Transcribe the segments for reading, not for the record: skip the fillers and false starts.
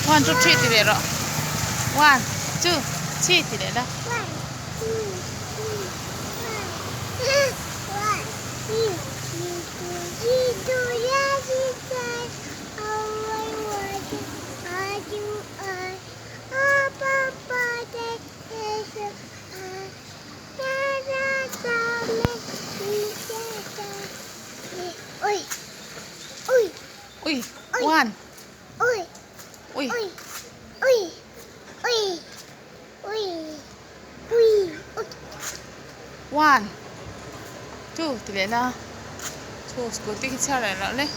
1, 2, 3 thì để rồi. 1, 2, 3 thì để đó. Ui, ui, Ui, 1. ui, Ui, ui, ui, ui, ui, ui, ui. 1, 2 thì để đó. Thu scooty cái xe này nó lên.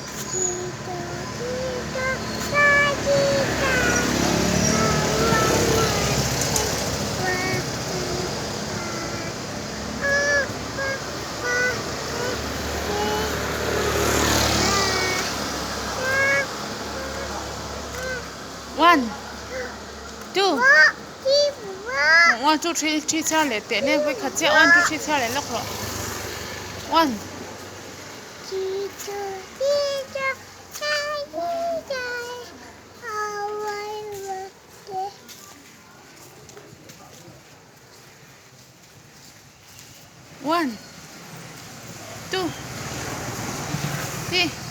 One, two, 1, 2, 3 xe này để lên với khát xe 1, 2, 3 xe này lóc rồi. 1, 1, 2, 3.